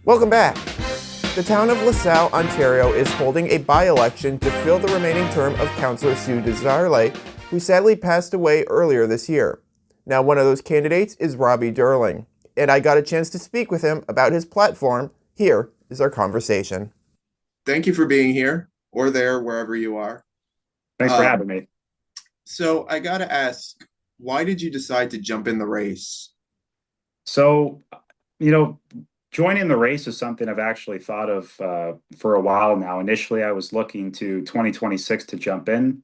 Welcome back. The town of LaSalle, Ontario is holding a by-election to fill the remaining term of Councillor Sue Desjarlais, who sadly passed away earlier this year. Now, one of those candidates is Robbie Durling, and I got a chance to speak with him about his platform. Here is our conversation. Thank you for being here or there, wherever you are. Thanks for having me. So I got to ask, why did you decide to jump in the race? So, you know, joining the race is something I've actually thought of for a while now. Initially, I was looking to 2026 to jump in.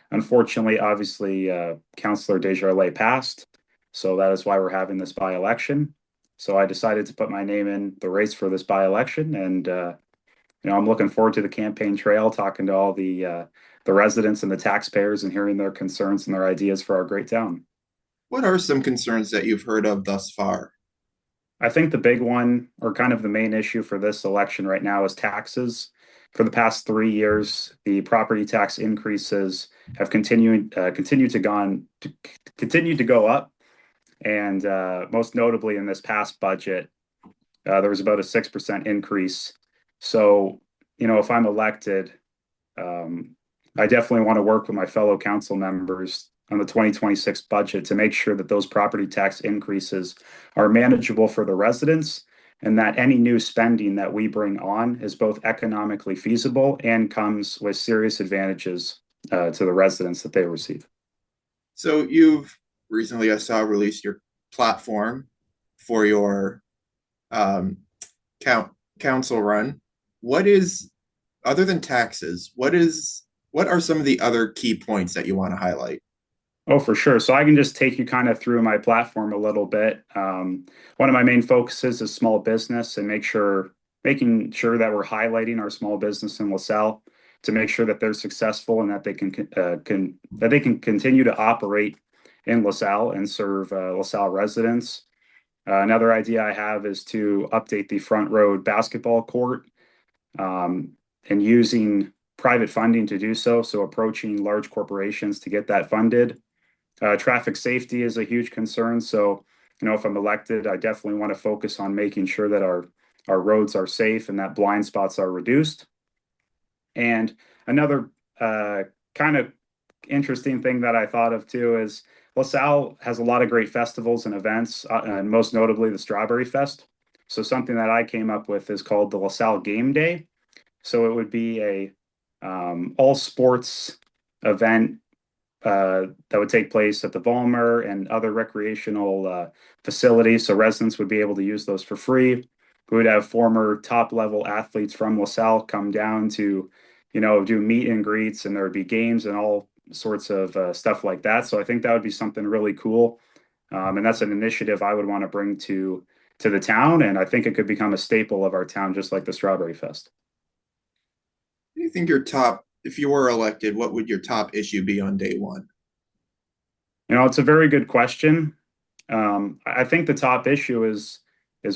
Unfortunately, obviously, Councillor Desjarlais passed, so that is why we're having this by-election. So I decided to put my name in the race for this by-election, and I'm looking forward to the campaign trail, talking to all the residents and the taxpayers, and hearing their concerns and their ideas for our great town. What are some concerns that you've heard of thus far? I think the big one, or kind of the main issue for this election right now, is taxes. For the past 3 years, the property tax increases have continued to go up, and most notably in this past budget, there was about a 6% increase. So, if I'm elected, I definitely want to work with my fellow council members on the 2026 budget to make sure that those property tax increases are manageable for the residents, and that any new spending that we bring on is both economically feasible and comes with serious advantages to the residents that they receive. So you've recently, I saw, released your platform for your council run. What is, other than taxes, what are some of the other key points that you want to highlight? Oh, for sure. So I can just take you kind of through my platform a little bit. One of my main focuses is small business and making sure that we're highlighting our small business in LaSalle to make sure that they're successful and that they can continue to operate in LaSalle and serve LaSalle residents. Another idea I have is to update the Front Road basketball court and using private funding to do so. So approaching large corporations to get that funded. Traffic safety is a huge concern. So, if I'm elected, I definitely want to focus on making sure that our roads are safe and that blind spots are reduced. And another kind of interesting thing that I thought of too is LaSalle has a lot of great festivals and events, and most notably the Strawberry Fest. So something that I came up with is called the LaSalle Game Day. So it would be a all sports event that would take place at the Volmer and other recreational facilities. So residents would be able to use those for free. We would have former top level athletes from LaSalle come down to, do meet and greets, and there would be games and all sorts of stuff like that. So I think that would be something really cool. And that's an initiative I would want to bring to the town. And I think it could become a staple of our town, just like the Strawberry Fest. Do you think if you were elected, what would your top issue be on day one? It's a very good question. I think the top issue is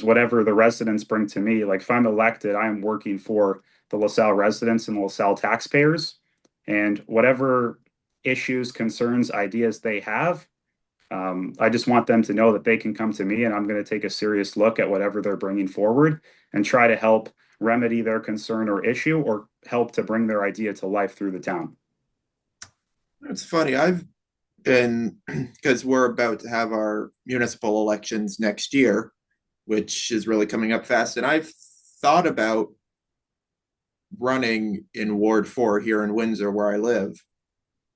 whatever the residents bring to me. Like if I'm elected, I am working for the LaSalle residents and the LaSalle taxpayers, and whatever issues, concerns, ideas they have, I just want them to know that they can come to me, and I'm going to take a serious look at whatever they're bringing forward and try to help remedy their concern or issue, or help to bring their idea to life through the town. It's funny. I've been, because we're about to have our municipal elections next year, which is really coming up fast. And I've thought about running in Ward 4 here in Windsor, where I live,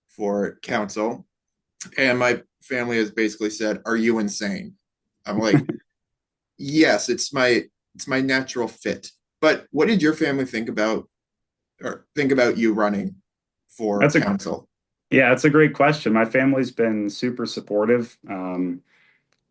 for council. And my family has basically said, "Are you insane?" I'm like, yes, it's my natural fit. But what did your family think about you running for council? Yeah, it's a great question. My family's been super supportive.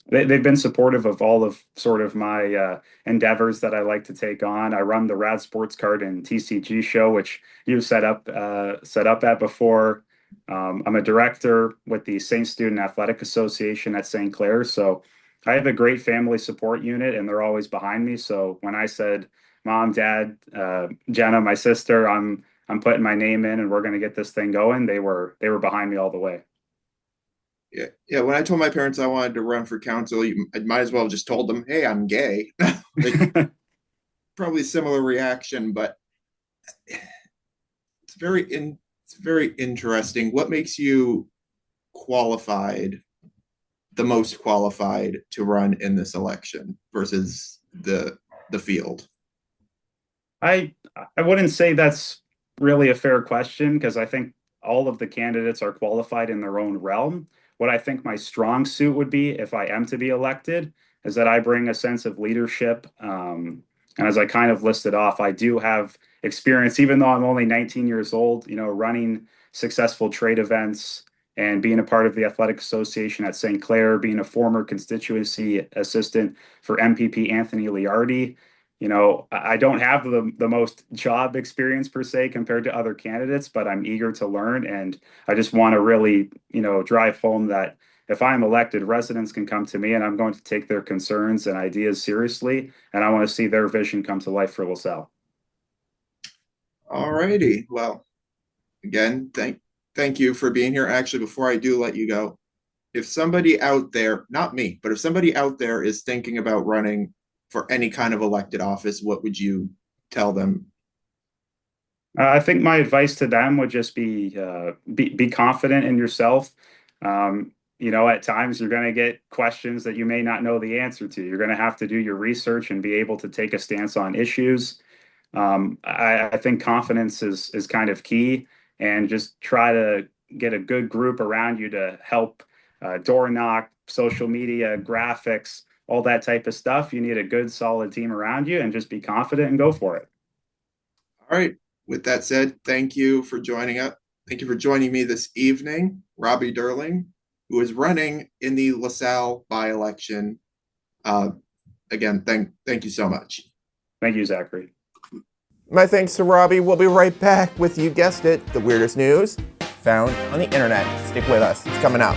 They've been supportive of all of sort of my endeavors that I like to take on. I run the Rad Sports Card and TCG show, which you've set up at before. I'm a director with the St. Student Athletic Association at St. Clair. So I have a great family support unit, and they're always behind me. So when I said, "Mom, Dad, Jenna, my sister, I'm putting my name in and we're going to get this thing going," they were behind me all the way. Yeah. When I told my parents I wanted to run for council, I might as well have just told them, "Hey, I'm gay." probably similar reaction, but it's very interesting. What makes you the most qualified to run in this election versus the field? I wouldn't say that's really a fair question because I think all of the candidates are qualified in their own realm. What I think my strong suit would be if I am to be elected is that I bring a sense of leadership. And as I kind of listed off, I do have experience, even though I'm only 19 years old, running successful trade events and being a part of the athletic association at St. Clair, being a former constituency assistant for MPP Anthony Liardi. I don't have the most job experience per se compared to other candidates, but I'm eager to learn. And I just want to really, drive home that if I'm elected, residents can come to me and I'm going to take their concerns and ideas seriously. And I want to see their vision come to life for LaSalle. All righty. Well, again, thank you for being here. Actually, before I do let you go, if somebody out there, not me, but if somebody out there is thinking about running for any kind of elected office, what would you tell them? I think my advice to them would just be confident in yourself. At times you're going to get questions that you may not know the answer to. You're going to have to do your research and be able to take a stance on issues. I think confidence is kind of key, and just try to get a good group around you to help door knock, social media, graphics, all that type of stuff. You need a good, solid team around you, and just be confident and go for it. All right. With that said, thank you for joining up. Thank you for joining me this evening, Robbie Durling, who is running in the LaSalle by-election. Again, thank you so much. Thank you, Zachary. My thanks to Robbie. We'll be right back with, you guessed it, the weirdest news found on the internet. Stick with us. It's coming up.